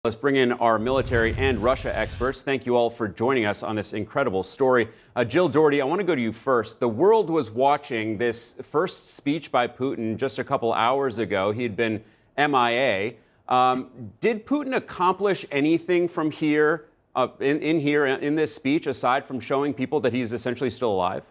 Let's bring in our military and Russia experts. Thank you all for joining us on this incredible story. Jill Doherty, I want to go to you first. The world was watching this first speech by Putin just a couple hours ago. He had been MIA. Did Putin accomplish anything from here, in this speech, aside from showing people that he's essentially still alive?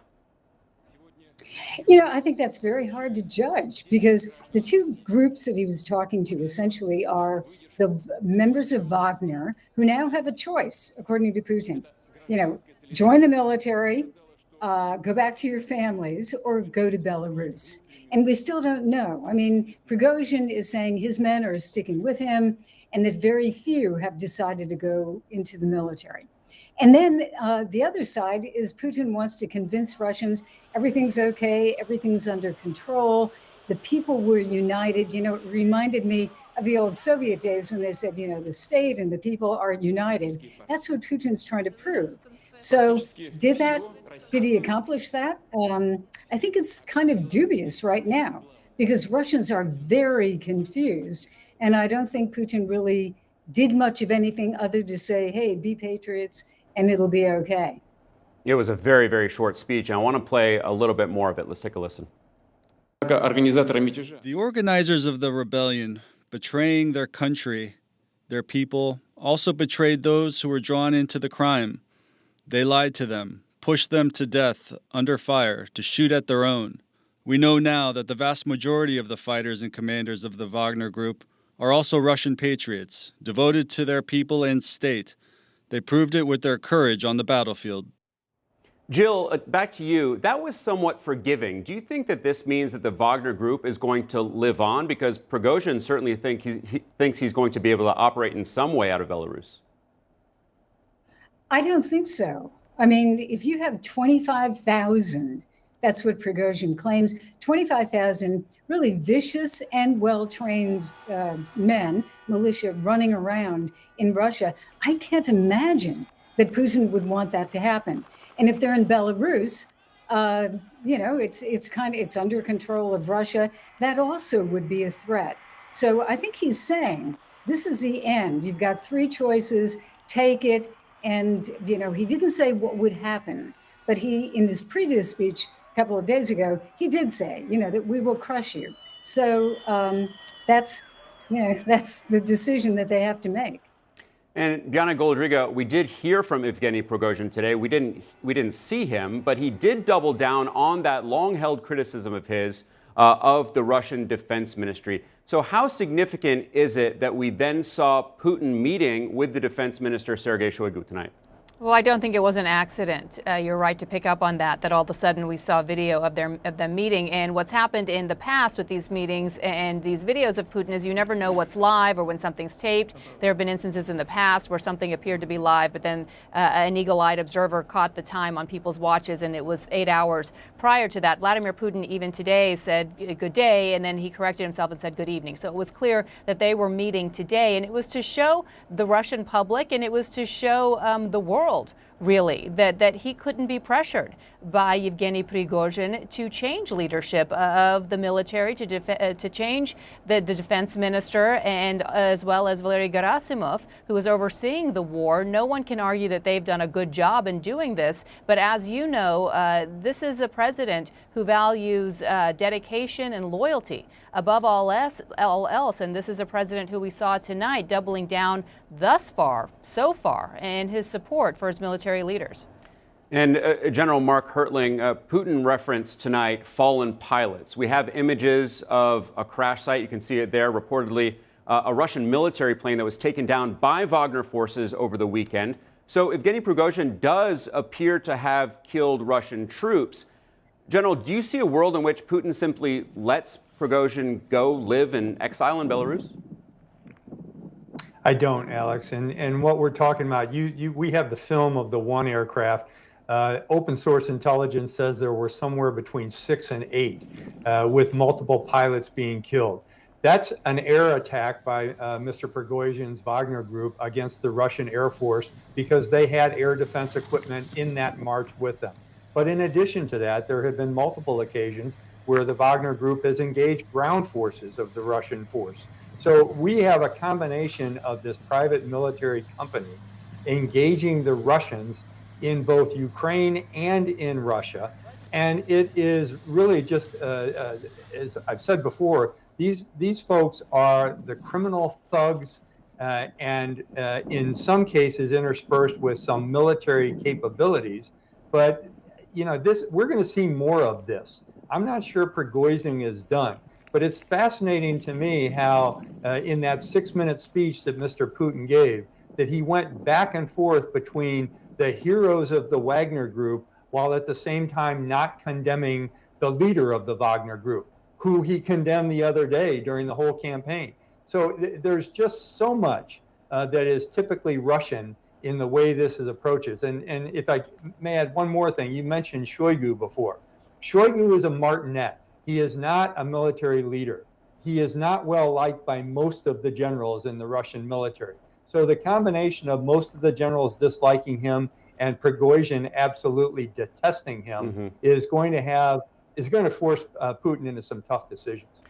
You know, I think that's very hard to judge because the two groups that he was talking to essentially are the members of Wagner who now have a choice, according to Putin. You know, join the military, go back to your families, or go to Belarus. And we still don't know. I mean, Prigozhin is saying his men are sticking with him and that very few have decided to go into the military. And then the other side is Putin wants to convince Russians everything's okay, everything's under control. The people were united. You know, it reminded me of the old Soviet days when they said, you know, the state and the people are united. That's what Putin's trying to prove. So did he accomplish that? I think it's kind of dubious right now because Russians are very confused. And I don't think Putin really did much of anything other to say, hey, be patriots, and it'll be okay. It was a very, very short speech, and I want to play a little bit more of it. Let's take a listen. The organizers of the rebellion, betraying their country, their people, also betrayed those who were drawn into the crime. They lied to them, pushed them to death under fire to shoot at their own. We know now that the vast majority of the fighters and commanders of the Wagner Group are also Russian patriots, devoted to their people and state. They proved it with their courage on the battlefield. Jill, back to you. That was somewhat forgiving. Do you think that this means that the Wagner Group is going to live on? Because Prigozhin certainly thinks he's going to be able to operate in some way out of Belarus. I don't think so. I mean, if you have 25,000, that's what Prigozhin claims, 25,000 really vicious and well-trained men, militia running around in Russia, I can't imagine that Putin would want that to happen. And if they're in Belarus, you know, it's under control of Russia. That also would be a threat. So I think he's saying this is the end. You've got three choices. Take it. And you know, he didn't say what would happen, but he, in his previous speech a couple of days ago, he did say, you know, that we will crush you. So that's the decision that they have to make. And Biana Goldriga, we did hear from Evgeny Prigozhin today. We didn't see him, but he did double down on that long-held criticism of his of the Russian Defense Ministry. So how significant is it that we then saw Putin meeting with the Defense Minister Sergei Shoigu tonight? Well, I don't think it was an accident. You're right to pick up on that all of a sudden we saw video of them meeting. And what's happened in the past with these meetings and these videos of Putin is you never know what's live or when something's taped. There have been instances in the past where something appeared to be live, but then an eagle-eyed observer caught the time on people's watches, and it was 8 hours prior to that. Vladimir Putin even today said good day, and then he corrected himself and said good evening. So it was clear that they were meeting today, and it was to show the Russian public and it was to show the world really, that he couldn't be pressured by Yevgeny Prigozhin to change leadership of the military, to change the defense minister, and as well as Valery Gerasimov, who is overseeing the war. No one can argue that they've done a good job in doing this. But as you know, this is a president who values dedication and loyalty above all else. And this is a president who we saw tonight doubling down so far, in his support for his military leaders. And General Mark Hertling, Putin referenced tonight fallen pilots. We have images of a crash site. You can see it there, reportedly a Russian military plane that was taken down by Wagner forces over the weekend. So Evgeny Prigozhin does appear to have killed Russian troops. General, do you see a world in which Putin simply lets Prigozhin go live in exile in Belarus? I don't, Alex. And what we're talking about, we have the film of the one aircraft. Open source intelligence says there were somewhere between 6 and 8 with multiple pilots being killed. That's an air attack by Mr. Prigozhin's Wagner Group against the Russian Air Force because they had air defense equipment in that march with them. But in addition to that, there have been multiple occasions where the Wagner Group has engaged ground forces of the Russian force. So we have a combination of this private military company engaging the Russians in both Ukraine and in Russia. And it is really just, as I've said before, these folks are the criminal thugs, and in some cases interspersed with some military capabilities. But we're going to see more of this. I'm not sure Prigozhin is done, but it's fascinating to me how in that 6-minute speech that Mr. Putin gave, that he went back and forth between the heroes of the Wagner group while at the same time not condemning the leader of the Wagner group, who he condemned the other day during the whole campaign. So there's just so much that is typically Russian in the way this is approaches. And if I may add one more thing, you mentioned Shoigu before. Shoigu is a martinet. He is not a military leader. He is not well liked by most of the generals in the Russian military. So the combination of most of the generals disliking him and Prigozhin absolutely detesting him is going to force Putin into some tough decisions.